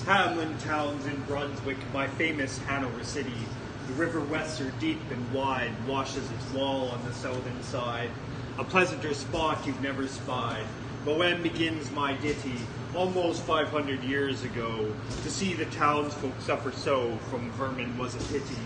Hamlin towns in Brunswick, my famous Hanover city. The river Weser, deep and wide, washes its wall on the southern side. A pleasanter spot you've never spied. But when begins my ditty, almost 500 years ago, to see the townsfolk suffer so from vermin was a pity.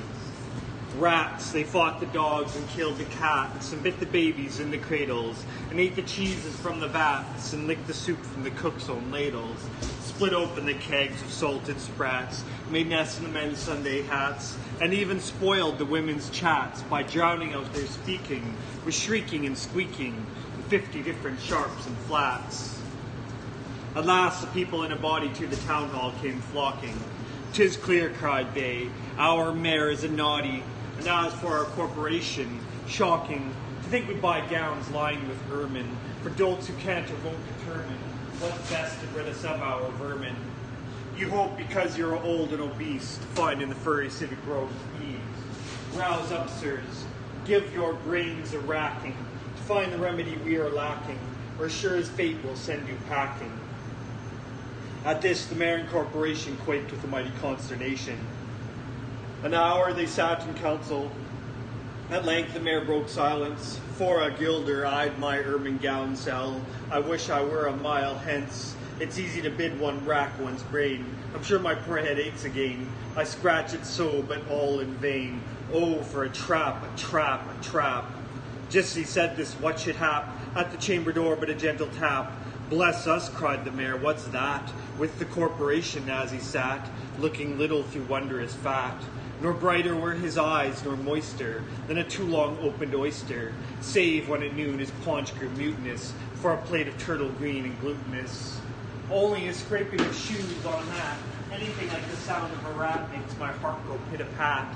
Rats, they fought the dogs and killed the cats, and bit the babies in the cradles, and ate the cheeses from the vats, and licked the soup from the cook's own ladles, split open the kegs of salted sprats, made nests in the men's Sunday hats, and even spoiled the women's chats by drowning out their speaking with shrieking and squeaking in 50 different sharps and flats. At last the people in a body to the town hall came flocking. "'Tis clear," cried they, "our mayor is a naughty, and as for our corporation, shocking to think we buy gowns lined with ermine for dolts who can't or won't determine what's best to rid us of our vermin. You hope because you're old and obese to find in the furry civic robes ease. Rouse up, sirs, give your brains a racking to find the remedy we are lacking, or sure as fate will send you packing." At this, the mayor and corporation quaked with a mighty consternation. An hour they sat in council. At length the mayor broke silence. "For a guilder I'd my ermine gown sell. I wish I were a mile hence. It's easy to bid one rack one's brain. I'm sure my poor head aches again. I scratch it so, but all in vain. Oh, for a trap, a trap, a trap." Just as he said this, what should hap? At the chamber door but a gentle tap. "Bless us," cried the mayor, "what's that?" With the corporation as he sat, looking little through wondrous fat. Nor brighter were his eyes, nor moister than a too long opened oyster, save when at noon his paunch grew mutinous for a plate of turtle green and glutinous. Only a scraping of shoes on a mat, anything like the sound of a rat makes my heart go pit-a-pat.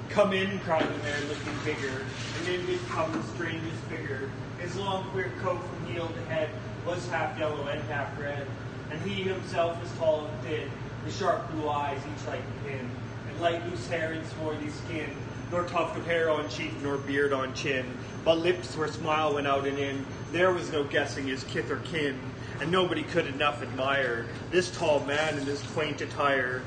"Come in," cried the mayor, looking bigger, and in did come the strangest figure. His long queer coat from heel to head was half yellow and half red, and he himself was tall and thin, with sharp blue eyes each like a pin, and light loose hair and swarthy skin, nor tuft of hair on cheek nor beard on chin, but lips where smile went out and in. There was no guessing his kith or kin, and nobody could enough admire this tall man in his quaint attire.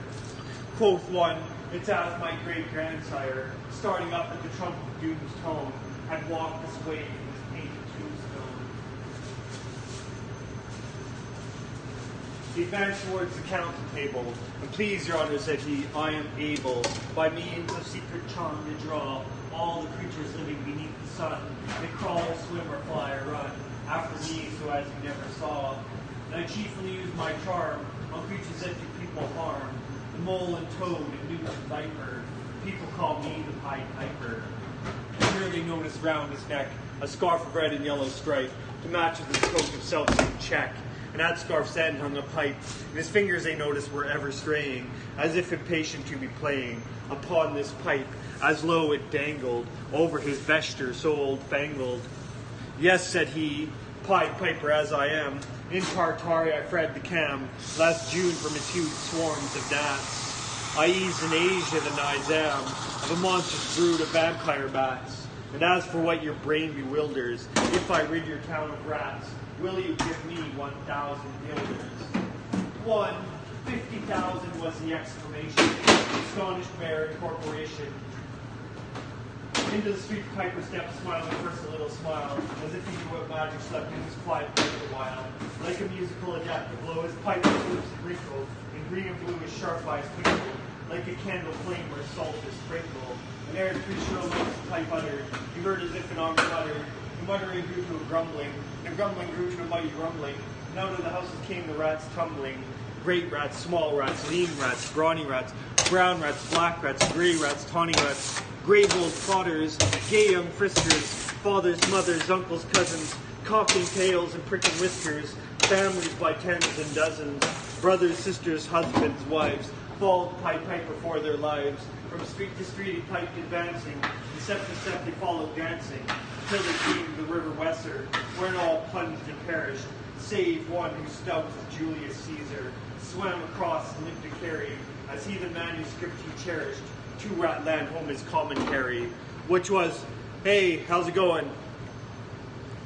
Quoth one, "It's as my great-grandsire, starting up at the trump of doom's tone, had walked this way from his painted tombstone." He advanced towards the council table, and "Please, your honor," said he, "I am able, by means of secret charm, to draw all the creatures living beneath the sun, they crawl or swim or fly or run, after me so as you never saw. And I chiefly use my charm on creatures that do people harm, the mole and toad and newt and viper. People call me the Pied Piper." Here they noticed round his neck a scarf of red and yellow stripe to match with his coat of self-same check. And at scarf's end hung a pipe, and his fingers they noticed were ever straying, as if impatient to be playing upon this pipe, as low it dangled over his vesture so old-fangled. "Yes," said he, "Pied Piper as I am, in Tartary I fred the cam, last June from its huge swarms of gnats. I eased in Asia the Nizam of a monstrous brood of vampire bats. And as for what your brain bewilders, if I rid your town of rats, will you give me 1,000 guilders?" 50,000 was the exclamation. The astonished mayor and corporation. Into the street Piper stepped, smiling first a little smile, as if he knew what magic slept in his quiet place a while. Like a musical adept to blow his pipe, his lips wrinkled, and green and blue his sharp eyes twinkled, like a candle flame where salt is sprinkled. And ere three shrill notes the pipe uttered, he heard as if an arm fluttered. The muttering grew to a grumbling, and the grumbling grew to a mighty rumbling, and out of the houses came the rats tumbling. Great rats, small rats, lean rats, brawny rats, brown rats, black rats, gray rats, tawny rats, grave old plotters, gay young friskers, fathers, mothers, uncles, cousins, cocking tails and pricking whiskers, families by tens and dozens, brothers, sisters, husbands, wives, followed the Pied Piper for their lives. From street to street he piped advancing, and step to step they followed dancing, till they came to the river Weser, wherein all plunged and perished, save one who stout as Julius Caesar, swam across and lived to carry, as he the manuscript he cherished, to Ratland home his commentary, which was, "Hey, how's it going?"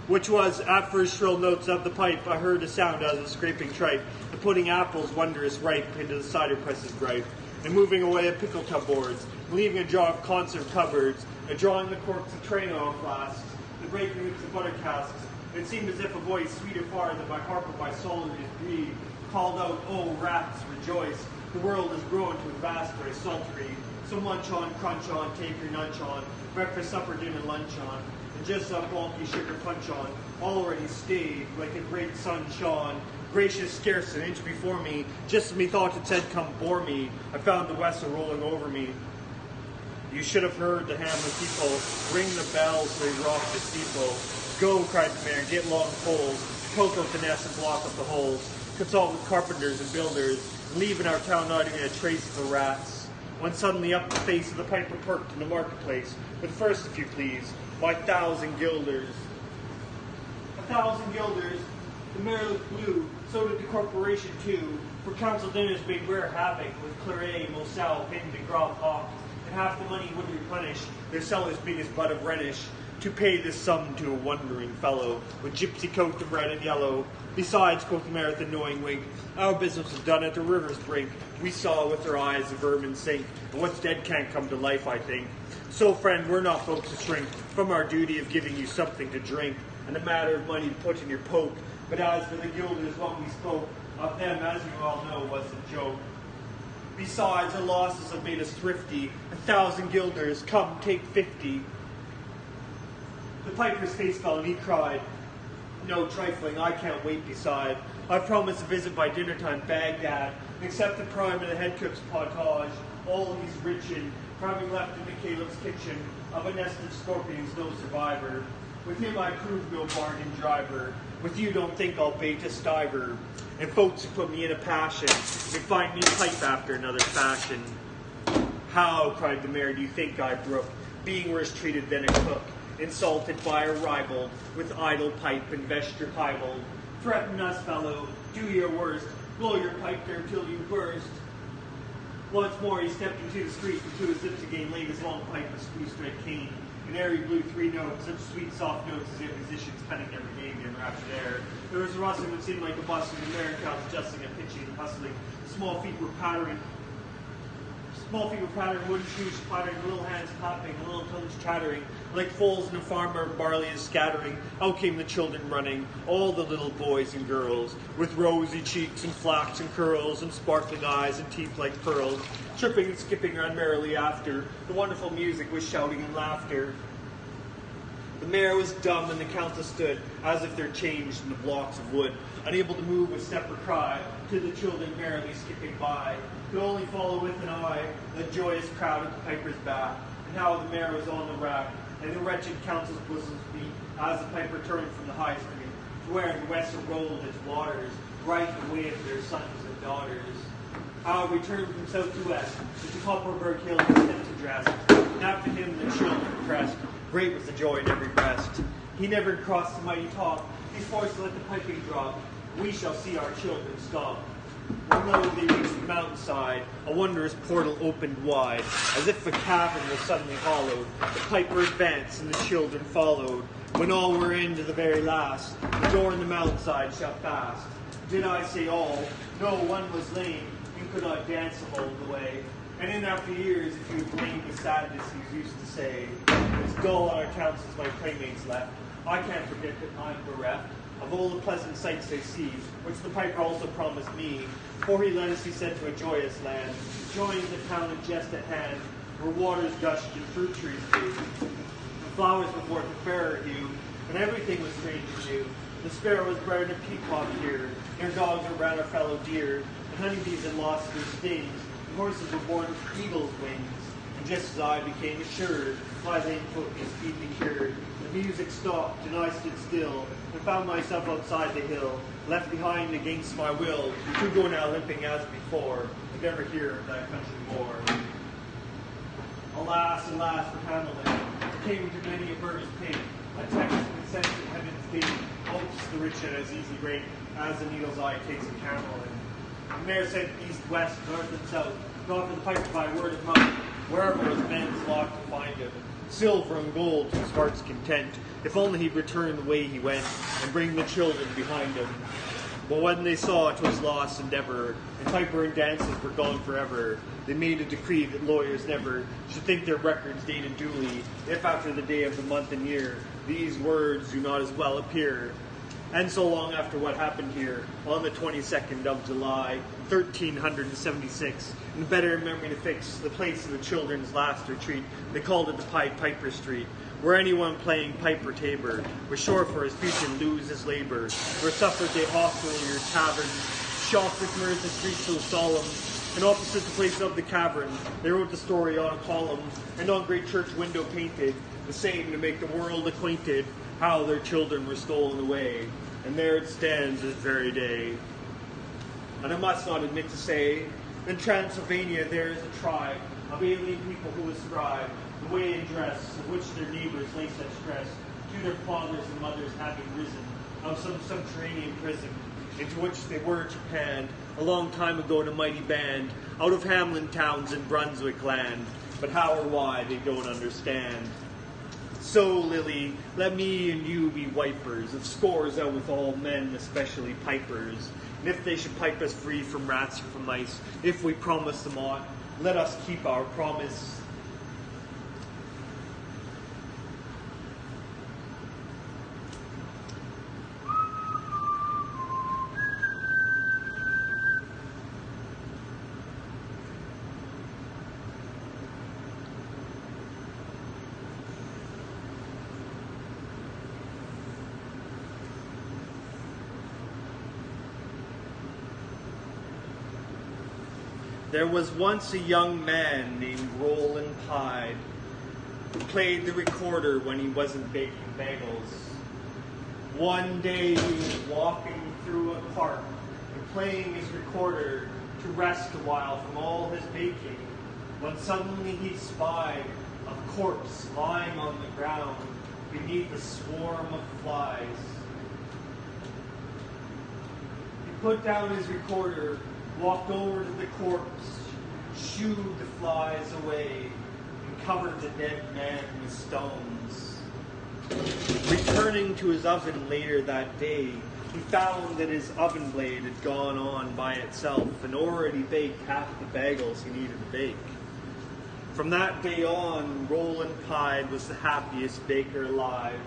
which was, at first shrill notes of the pipe, I heard a sound as of scraping tripe, and putting apples wondrous ripe into the cider presses bright, and moving away at pickle tub boards, and leaving a jar of conserve cupboards, and drawing the corks of train oil flasks, the breaking roots of butter casks. It seemed as if a voice, sweeter far than by harp or by soul is breed, called out, "Oh, rats, rejoice! The world is grown to a vast very sultry. So munch on, crunch on, take your nunch on, breakfast, supper, dinner, lunch on, and just some bulky sugar punch on, already stayed like a great sun shone, gracious scarce an inch before me, just as me thought it said, come bore me, I found the vessel rolling over me. You should have heard the hammer people ring the bells so they rock the steeple. Go, cried the mayor, get long poles, poke out the nest and block up the holes, consult with carpenters and builders, and leave in our town not even a trace of the rats. When suddenly up the face of the piper perked in the marketplace, but first, if you please, my 1,000 guilders. 1,000 guilders, the mayor looked blue, so did the corporation too, for council dinners made rare havoc with claret, moselle, vin de grand hock, and half the money would replenish their cellars big as bud of Rhenish, to pay this sum to a wondering fellow, with gypsy coat of red and yellow. Besides, quoth the mayor with a knowing wink, our business was done at the river's brink. We saw with our eyes the vermin sink, and what's dead can't come to life, I think. So, friend, we're not folks to shrink from our duty of giving you something to drink, and a matter of money to put in your poke. But as for the guilders, what we spoke of them, as you all know, was a joke. Besides, our losses have made us thrifty. 1,000 guilders, come, take 50. The piper's face fell, and he cried, no trifling, I can't wait beside. I promised a visit by dinner time, Baghdad, and accept the prime of the head cook's potage. All he's rich in, for having left in the Caleb's kitchen, of a nest of scorpions, no survivor. With him I prove no bargain driver. With you don't think I'll bait a stiver. And folks who put me in a passion, they find me pipe after another fashion. How, cried the mayor, do you think I brook, being worse treated than a cook? Insulted by a rival, with idle pipe and vesture piebald. Threaten us, fellow, do your worst, blow your pipe there till you burst. Once more he stepped into the street, and to his lips again laid his long pipe of spruce-red cane. And ere he blew 3 notes, such sweet soft notes as if musicians penning never gave in raptured air. There was a rustling that seemed like a bustling, and Americans adjusting and pitching and hustling. Small feet were pattering, wooden shoes clattering, little hands clapping, little tongues chattering, like foals in a farm where barley is scattering. Out came the children running, all the little boys and girls, with rosy cheeks and flaxen curls, and sparkling eyes and teeth like pearls, tripping and skipping around merrily after. The wonderful music was shouting and laughter. The mayor was dumb, and the council stood, as if they're changed in the blocks of wood, unable to move with step or cry, to the children merrily skipping by, could only follow with an eye the joyous crowd at the piper's back, and how the mayor was on the rack, and the wretched council's bosoms beat, as the piper turned from the high street, to where the west rolled its waters, right the way of their sons and daughters. How we turned from south to west, with the Copperberg Hill to dress, and after him the children pressed. Great was the joy in every breast. He never crossed the mighty top. He's forced to let the piping drop. We shall see our children stop. When lo, they reached the mountainside, a wondrous portal opened wide, as if a cavern was suddenly hollowed. The piper advanced, and the children followed. When all were in to the very last, the door in the mountainside shut fast. Did I say all? No, one was lame, and could not dance all the way. And in after years, if you had blamed the sadness he used to say, it's dull on our councils my playmates left. I can't forget that I'm bereft of all the pleasant sights they see, which the piper also promised me. For he led us, he said, to a joyous land, joining the town of just at hand, where waters gushed and fruit trees grew. The flowers were forth a fairer hue, and everything was strange and new. The sparrow was bred in a peacock here, their dogs were round our fellow deer, and honeybees had lost their stings, and horses were born with eagle's wings. And just as I became assured, my lame foot was speedily cured. The music stopped, and I stood still, and found myself outside the hill, left behind against my will, to go now limping as before, and never hear of that country more. Alas, alas, for Hamilton, it came to many a burner's pain, a text consent to heaven's gate, hopes the rich at as easy rate as the needle's eye takes a camel. And the mayor said east, west, north, and south, to offer the piper by word of mouth, wherever was men's lot to find him. silver and gold to his heart's content, if only he'd return the way he went, and bring the children behind him. But when they saw 'twas lost endeavor, and piper and dances were gone forever, they made a decree that lawyers never should think their records dated duly, if after the day of the month and year these words do not as well appear. And so long after what happened here, on the 22nd of July, 1376, in better memory to fix the place of the children's last retreat, they called it the Pied Piper Street, where anyone playing pipe or tabor was sure for his future lose his labor, where suffered they hostilier taverns, shocked with mirth the street so solemn, and opposite the place of the cavern, they wrote the story on a column, and on great church window painted, the same to make the world acquainted, how their children were stolen away, and there it stands this very day. And I must not admit to say, in Transylvania there is a tribe of alien people who ascribe the way and dress of which their neighbors lay such stress to their fathers and mothers having risen of some subterranean prison, into which they were trepanned a long time ago in a mighty band, out of Hamlin towns in Brunswick land, but how or why they don't understand. So, Lily, let me and you be wipers of scores out with all men, especially pipers. And if they should pipe us free from rats or from mice, if we promise them aught, let us keep our promise. There was once a young man named Roland Hyde who played the recorder when he wasn't baking bagels. One day he was walking through a park and playing his recorder to rest a while from all his baking, when suddenly he spied a corpse lying on the ground beneath a swarm of flies. He put down his recorder, walked over to the corpse, shooed the flies away, and covered the dead man with stones. Returning to his oven later that day, he found that his oven blade had gone on by itself and already baked half the bagels he needed to bake. From that day on, Roland Hyde was the happiest baker alive.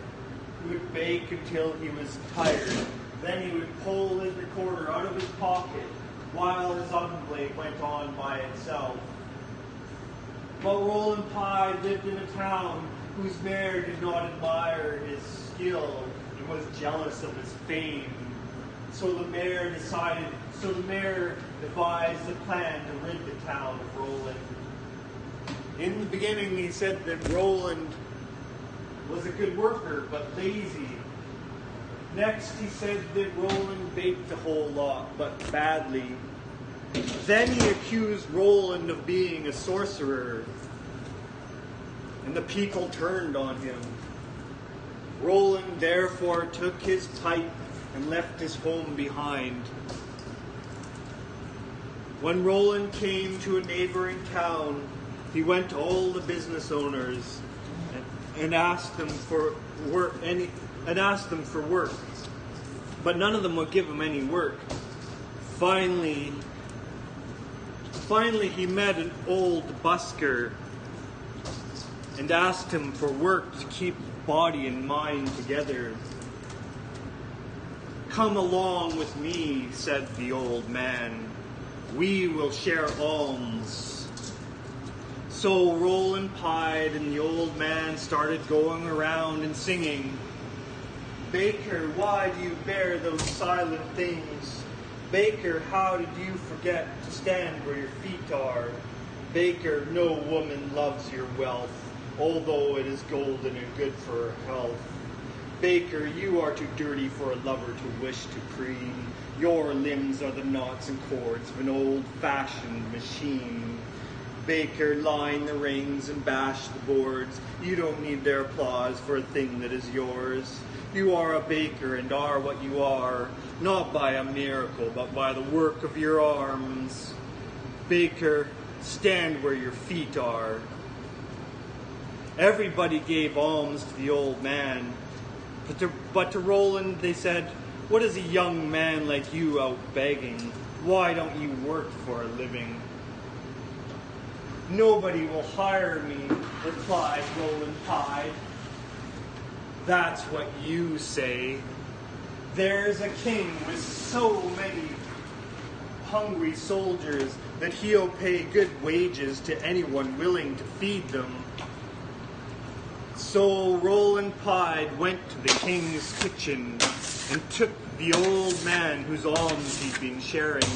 He would bake until he was tired. Then he would pull his recorder out of his pocket while his oven blade went on by itself. But Roland Hyde lived in a town whose mayor did not admire his skill and was jealous of his fame. So the mayor devised a plan to rid the town of Roland. In the beginning, he said that Roland was a good worker, but lazy. Next, he said that Roland baked a whole lot, but badly. Then he accused Roland of being a sorcerer, and the people turned on him. Roland therefore took his pipe and left his home behind. When Roland came to a neighboring town, he went to all the business owners and asked them for work. But none of them would give him any work. Finally, he met an old busker and asked him for work to keep body and mind together. "Come along with me," said the old man. "We will share alms." So Roland Hyde and the old man started going around and singing, "Baker, why do you bear those silent things? Baker, how did you forget to stand where your feet are? Baker, no woman loves your wealth, although it is golden and good for her health. Baker, you are too dirty for a lover to wish to preen. Your limbs are the knots and cords of an old-fashioned machine. Baker, line the rings and bash the boards. You don't need their applause for a thing that is yours. You are a baker and are what you are, not by a miracle, but by the work of your arms. Baker, stand where your feet are." Everybody gave alms to the old man. But to Roland they said, "What is a young man like you out begging? Why don't you work for a living?" "Nobody will hire me," replied Roland Pye. "That's what you say. There's a king with so many hungry soldiers that he'll pay good wages to anyone willing to feed them." So Roland Pye went to the king's kitchen and took the old man whose alms he'd been sharing.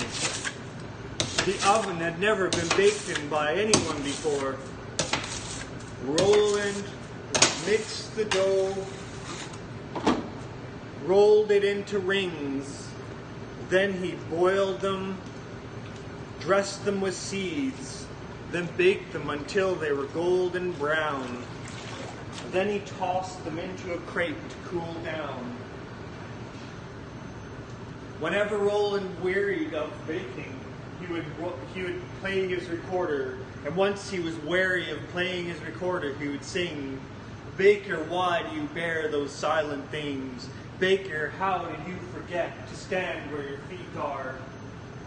The oven had never been baked in by anyone before. Roland mixed the dough, rolled it into rings, then he boiled them, dressed them with seeds, then baked them until they were golden brown. Then he tossed them into a crate to cool down. Whenever Roland wearied of baking, he would play his recorder, and once he was weary of playing his recorder, he would sing, "Baker, why do you bear those silent things? Baker, how did you forget to stand where your feet are?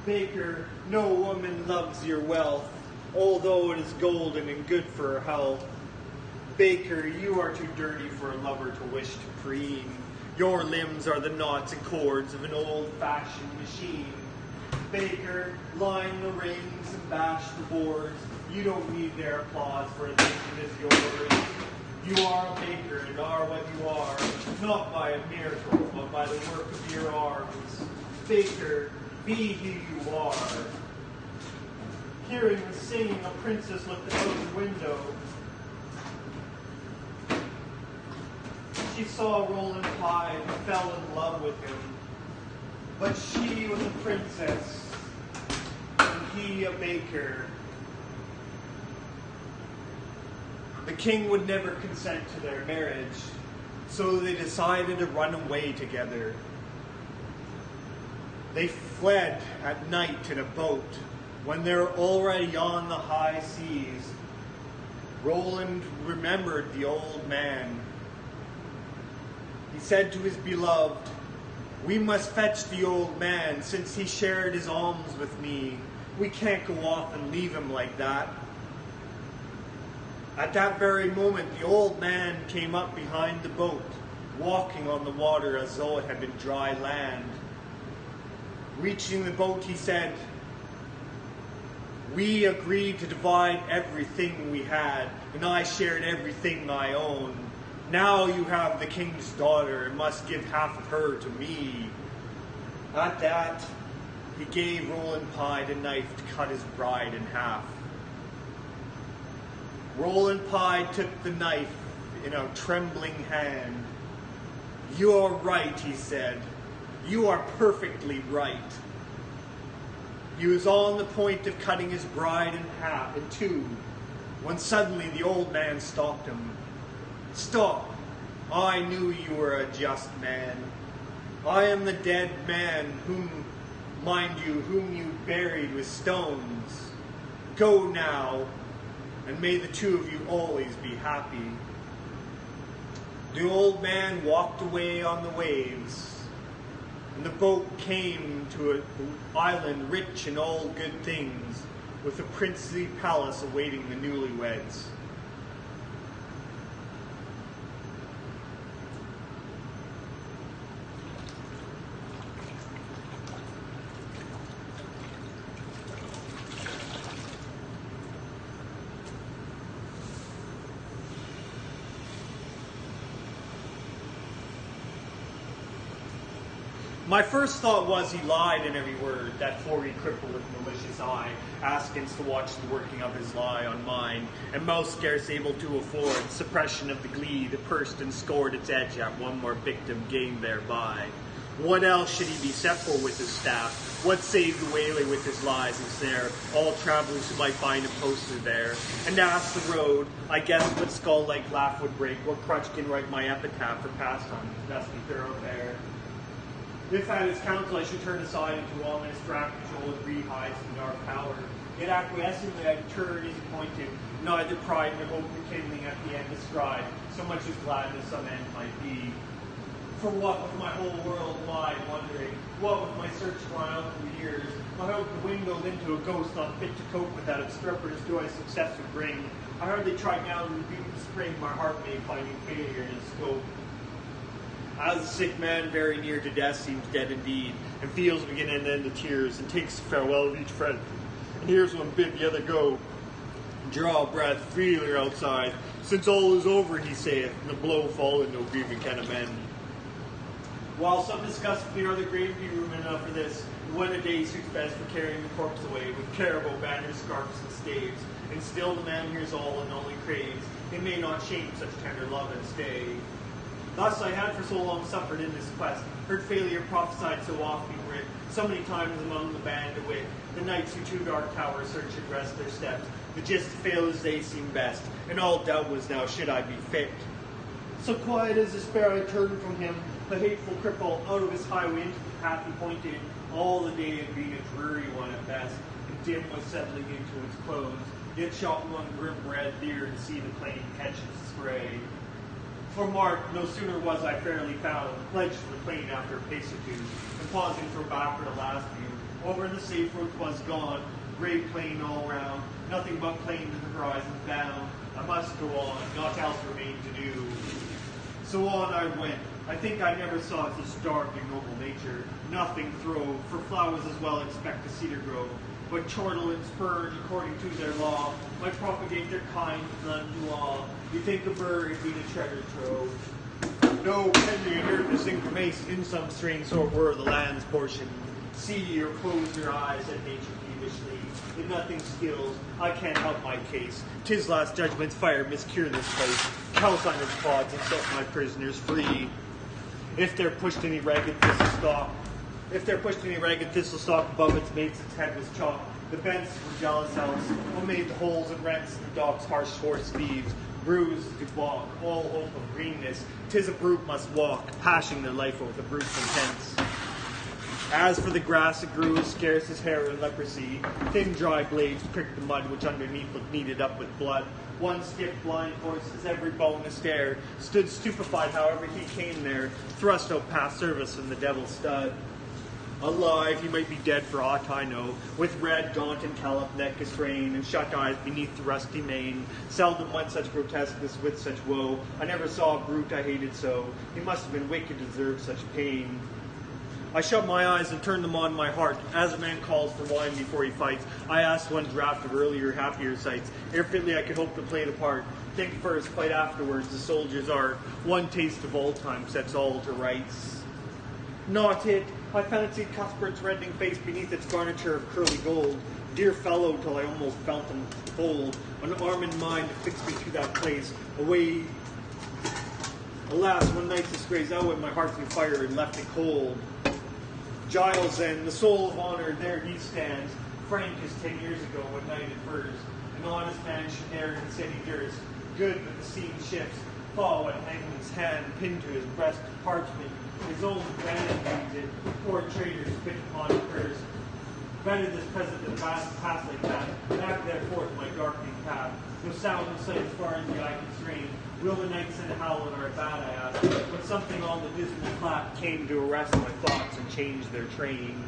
Baker, no woman loves your wealth, although it is golden and good for her health. Baker, you are too dirty for a lover to wish to preen. Your limbs are the knots and cords of an old-fashioned machine. Baker, line the rings and bash the boards. You don't need their applause for a thing that is yours. You are a baker and are what you are, not by a miracle, but by the work of your arms. Baker, be who you are." Hearing the singing, a princess looked out of the window. She saw Roland Pye and fell in love with him. But she was a princess, and he a baker. The king would never consent to their marriage, so they decided to run away together. They fled at night in a boat. When they were already on the high seas, Roland remembered the old man. He said to his beloved, "We must fetch the old man, since he shared his alms with me. We can't go off and leave him like that." At that very moment, the old man came up behind the boat, walking on the water as though it had been dry land. Reaching the boat, he said, "We agreed to divide everything we had, and I shared everything I own. Now you have the king's daughter and must give half of her to me." At that, he gave Roland Pye the knife to cut his bride in half. Roland Pye took the knife in a trembling hand. "You are right," he said. "You are perfectly right." He was on the point of cutting his bride in two, when suddenly the old man stopped him. "Stop! I knew you were a just man. I am the dead man whom you buried with stones. Go now, and may the two of you always be happy." The old man walked away on the waves, and the boat came to an island rich in all good things, with a princely palace awaiting the newlyweds. My first thought was he lied in every word, that hoary cripple with malicious eye, askance to watch the working of his lie on mine, and mouth scarce able to afford suppression of the glee that pursed and scored its edge at one more victim gained thereby. What else should he be set for with his staff? What save the whaley with his lies and snare, all travellers who might find him posted there? And ask the road, I guess what skull-like laugh would break, what crutch can write my epitaph for pastime, dusty thoroughfare. If at his counsel I should turn aside into ominous track control with reed hides and dark power, yet acquiescingly I'd turn disappointed, neither pride nor hope rekindling at the end descried, so much as gladness some end might be. For what with my whole world wide wondering, what with my search gone out through years, my hope dwindled into a ghost not fit to cope with that obstreperous joy success would bring. I hardly tried now to rebuke the spring my heart made finding failure in its scope. As a sick man very near to death seems dead indeed, and feels begin and end of tears, and takes farewell of each friend, and hears one bid the other go, draw breath freely outside, since all is over, he saith, and the blow fallen no grieving can amend. While some discuss if the other grave be room enough for this, and when a day suits best for carrying the corpse away, with caribou, banners, scarfs, and staves, and still the man hears all and only craves, it may not shame such tender love and stay. Thus I had for so long suffered in this quest, heard failure prophesied so oft be writ, so many times among the band of wit, the knights who to dark towers search and rest their steps, the gist to fail as they seem best, and all doubt was now should I be fit. So quiet as despair I turned from him, the hateful cripple, out of his highway into the path he pointed, all the day had been a dreary one at best, and dim was settling into its close, yet shot one grim red deer to see the plain catch its spray. For mark, no sooner was I fairly found, pledged to the plain after a pace or two, and pausing for backward a last view, over the safe road was gone, grey plain all round, nothing but plain to the horizon bound. I must go on, naught else remained to do. So on I went. I think I never saw such dark, ignoble nature. Nothing throve, for flowers as well expect a cedar grove. But chortle and spurn, according to their law, might propagate their kind with none to awe. You think a bird being a treasure trove. No, Henry heard this thing from Ace, in some strange sort were the land's portion. See or close your eyes at nature peevishly. If nothing skills, I can't help my case. 'Tis last judgment's fire miscure this place. Calcine its pods and set my prisoners free. If they're pushed any ragged thistle stalk above its mates, its head was chopped. The bents were jealous else, what made the holes and rents, the dog's harsh horse thieves, bruised to walk, all hope of greenness. 'Tis a brute must walk, hashing their life with a brute's intents. As for the grass, it grew as scarce as hair and leprosy. Thin, dry blades pricked the mud which underneath looked kneaded up with blood. One stiff, blind horse, as every bone astare, stood stupefied however he came there, thrust out past service in the devil's stud. Alive, he might be dead for aught I know, with red, gaunt, and callous neck astray, and shut eyes beneath the rusty mane. Seldom went such grotesqueness with such woe. I never saw a brute I hated so. He must have been wicked to deserve such pain. I shut my eyes and turned them on my heart. As a man calls for wine before he fights, I asked one draught of earlier, happier sights. Ere fitly I could hope to play the part. Think first, fight afterwards, the soldier's art. One taste of all time sets all to rights. Not it. I fancied Cuthbert's reddening face beneath its garniture of curly gold. Dear fellow, till I almost felt him fold. An arm in mine to fix me to that place. Away. Alas, one night's disgrace outwent my heart through fire and left it cold. Giles then, the soul of honor, there he stands, frank as 10 years ago when knighted first. An honest man should dare and said he durst. Good but the scene shifts, fall when hangman's hand pinned to his breast parchment. His own vanity reads it, poor traitors spit upon a curse. Better this present than past like that, back therefore my darkening path. No sound of sight as far as the eye can strain. Will the night send a howl or a bat, I asked, but something on the dismal clap came to arrest my thoughts and change their train.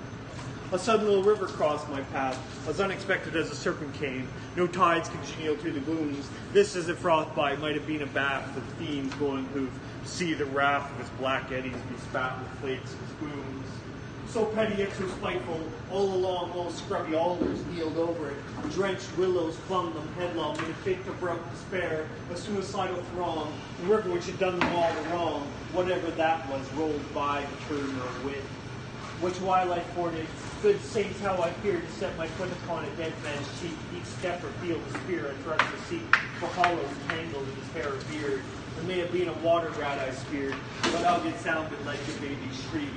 A sudden little river crossed my path, as unexpected as a serpent came. No tides congenial to the glooms. This, as if frothed by, might have been a bath of fiends going hoof. See the wrath of its black eddies be spat with flakes and spumes. So petty yet so spiteful, all along, all scrubby alders kneeled over it. Drenched willows clung them headlong in a fit of abrupt despair, a suicidal throng. The river which had done them all the wrong, whatever that was, rolled by the turn of wit. Which while I forded, good saints, how I feared to set my foot upon a dead man's cheek. Each step or feel the spear I thrust to seek, for hollows tangled in his hair or beard. It may have been a water rat I speared, but out it sounded like a baby's shriek.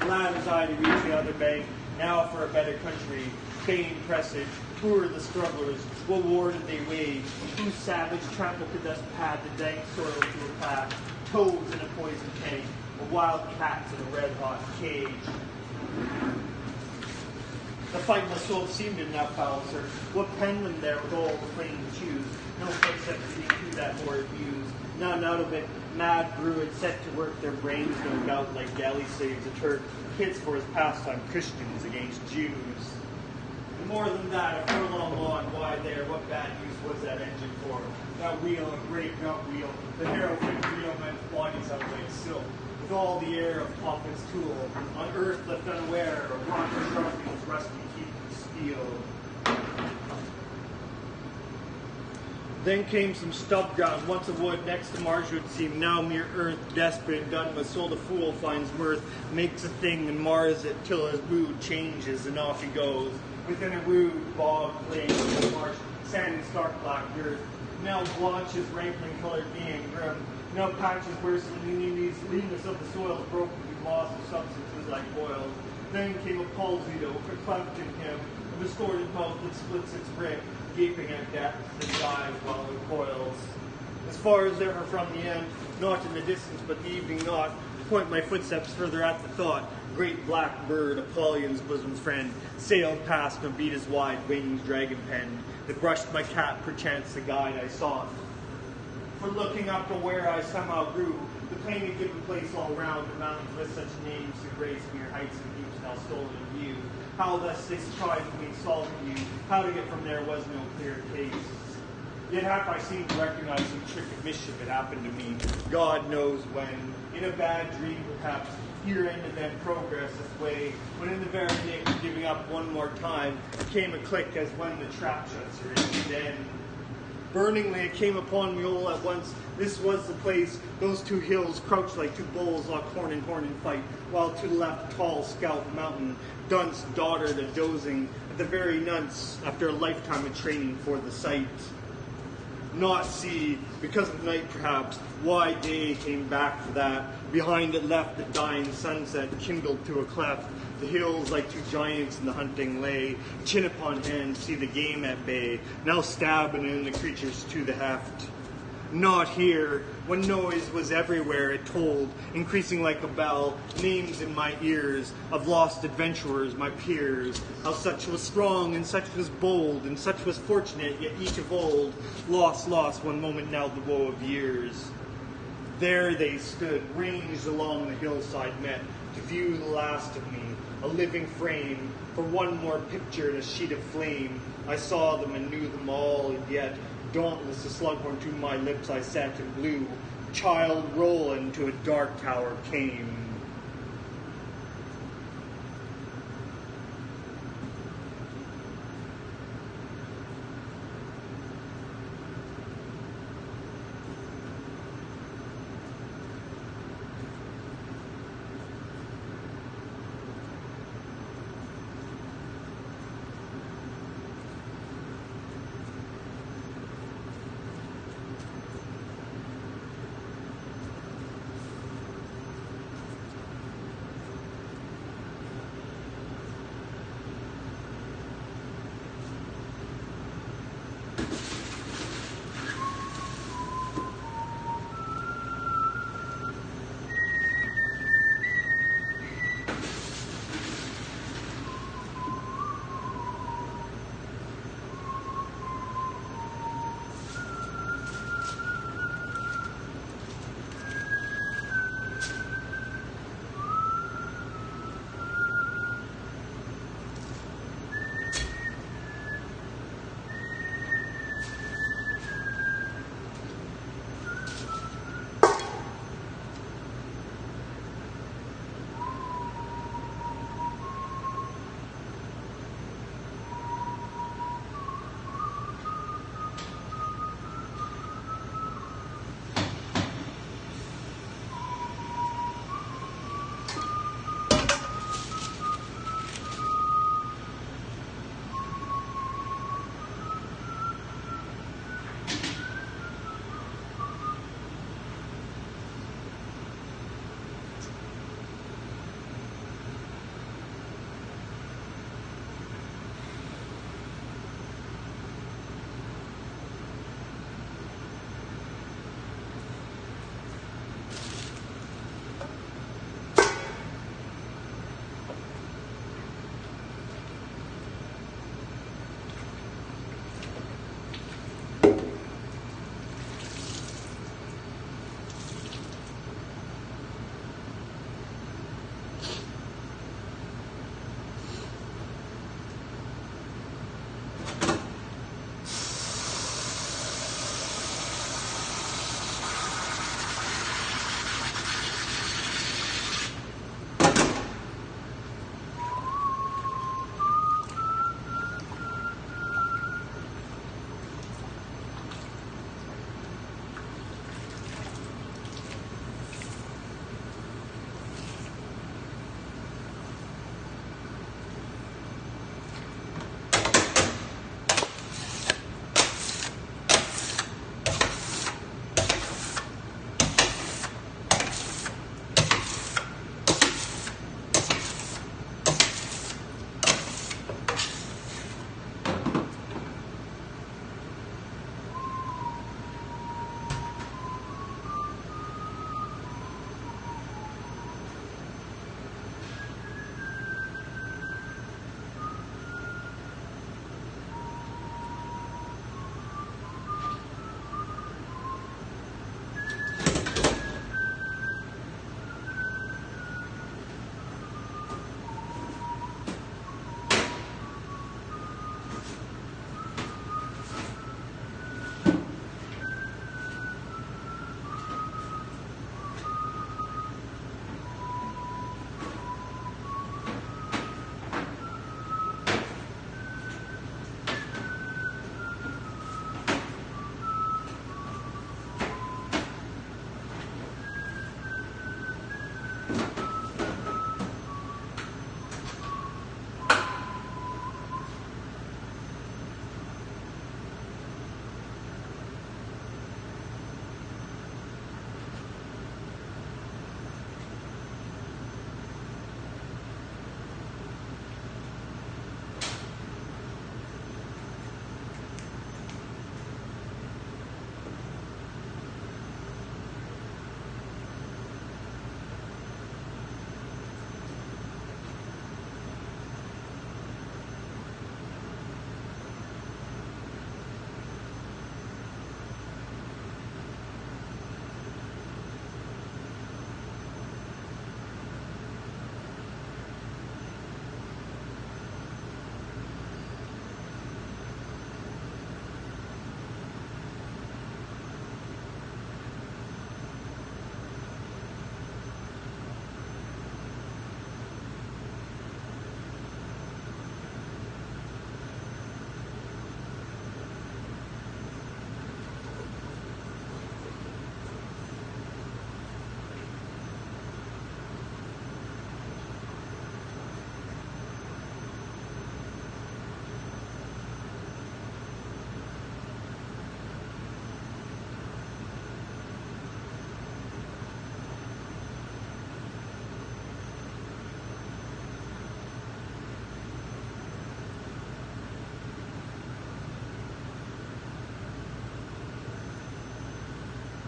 Glad was I to reach the other bank, now for a better country. Fain presage, poor the strugglers, what war did they wage? Whose savage trample could thus pad the dank soil to a path? Toads in a poison tank, or wild cats in a red-hot cage. The fight must so have seemed in that foul search. What penned them there with all the plain to choose? No footsteps leading to that more abused. None out of it, mad Druids set to work their brains, no doubt, like galley slaves a Turk, kids for his pastime, Christians against Jews. And more than that, a furlong on, why there, what bad use was that engine for? That wheel, a great gut wheel, the narrow fit wheel men's bodies out like silk, with all the air of Popin's tool, on earth left unaware of rotten sharpness, rusty teeth of steel. Then came some stub ground, once a wood, next to marsh would seem, now mere earth, desperate and done with, so the fool finds mirth, makes a thing and mars it till his mood changes, and off he goes. Within a rude bog plain of marsh, sandy stark black earth, now blotches rankling colored being grim, now patches worse than these leanness of the soil broken through loss of substances like oil. Then came a palsy though, for cleft in him, a distorted mouth that splits its brick, gaping at depth that dies while it coils. As far as ever from the end, not in the distance but the evening knot, to point my footsteps further at the thought, great black bird, Apollyon's bosom friend, sailed past and beat his wide wings dragon penned, that brushed my cap perchance the guide I sought. For looking up to where I somehow grew, the plain had given place all round, the mountains with such names to grace mere heights and deeps now stolen in view. How thus they surprised me, solving you, how to get from there was no clear case. Yet half I seemed to recognize some trick of mischief had happened to me, God knows when. In a bad dream perhaps, here ended then progress this way, when in the very nick of giving up one more time, came a click as when the trap shuts her in the end. Burningly it came upon me all at once, this was the place, those two hills crouched like two bulls locked horn in fight, while to the left tall scout mountain, dunce doddered a dozing, at the very nunce, after a lifetime of training for the sight. Not see, because of night perhaps, why day came back for that, behind it left the dying sunset kindled to a cleft, the hills like two giants in the hunting lay, chin upon hand see the game at bay, now stabbing in the creatures to the heft. Not here, when noise was everywhere it told, increasing like a bell, names in my ears, of lost adventurers, my peers, how such was strong and such was bold, and such was fortunate, yet each of old, lost, one moment now the woe of years. There they stood, ranged along the hillside met, to view the last of me, a living frame, for one more picture in a sheet of flame. I saw them and knew them all, and yet, dauntless a slughorn to my lips I set and blew, child Roland to a dark tower came.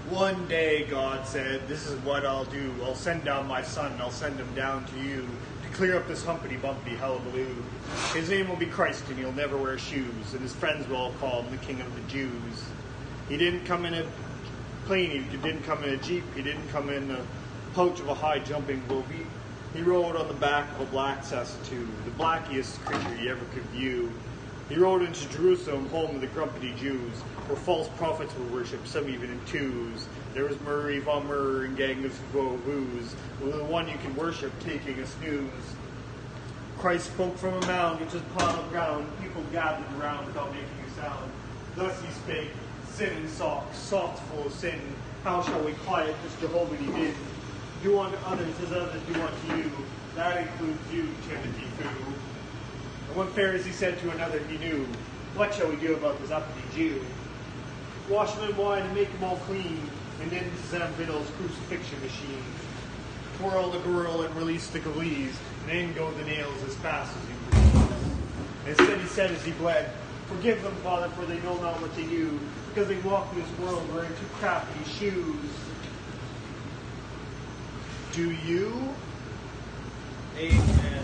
One day, God said, this is what I'll do. I'll send down my son, and I'll send him down to you to clear up this humpity-bumpty hullabaloo. His name will be Christ, and he'll never wear shoes, and his friends will all call him the King of the Jews. He didn't come in a plane, he didn't come in a jeep, he didn't come in a pouch of a high-jumping bogey. He rode on the back of a black saskatoon, the blackiest creature you ever could view. He rode into Jerusalem, home of the grumpy Jews, where false prophets were worshipped, some even in twos. There was Murray, Von Murr, and gang of Vauvoos, the one you can worship taking a snooze. Christ spoke from a mound, which was a pile of ground. People gathered around without making a sound. Thus he spake, sin and socks, soft full of sin. How shall we quiet this Jehovah din? Do unto others as others do unto you. That includes you, Timothy Foo. And one Pharisee said to another he knew, what shall we do about this uppity Jew? Wash them in wine and make them all clean, and then Zambino's crucifixion machine. Twirl the girl and release the glees, and in go the nails as fast as you please. Instead he said as he bled, forgive them, Father, for they know not what they do, because they walk in this world wearing too crafty shoes. Do you? Amen.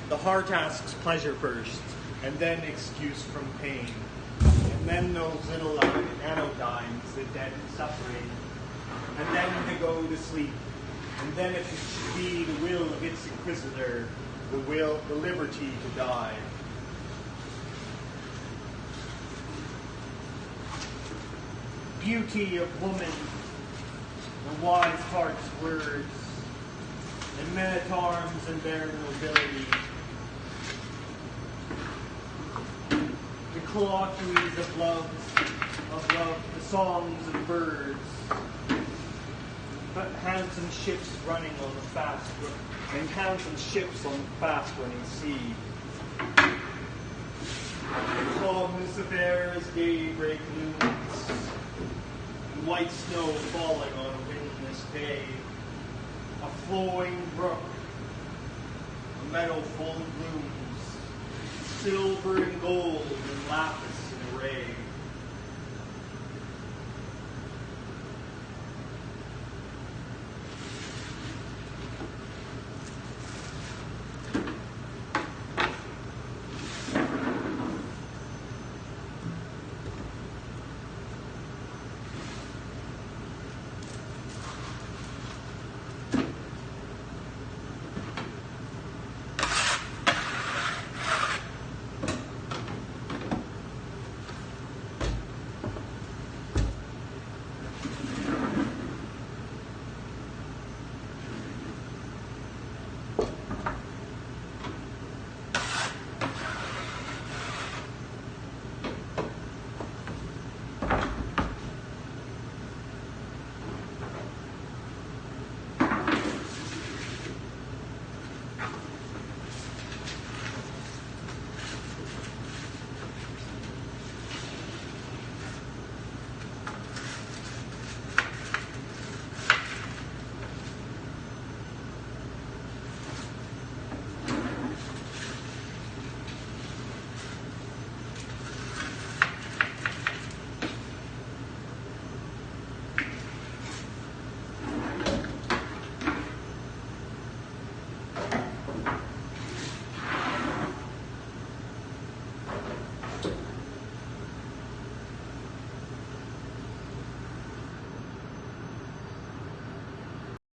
The heart asks pleasure first, and then excuse from pain. And then those little anodynes, the dead and suffering. And then to go to sleep. And then if it should be the will of its inquisitor, the liberty to die. Beauty of woman, the wise heart's words, and men at arms and their nobility. The colloquies of love, the songs of birds, but handsome ships running on the fast, and handsome ships on the fast-running sea. The calmness of air as daybreak looms, and white snow falling on a windless day. A flowing brook, a meadow full of blooms, silver and gold and lapis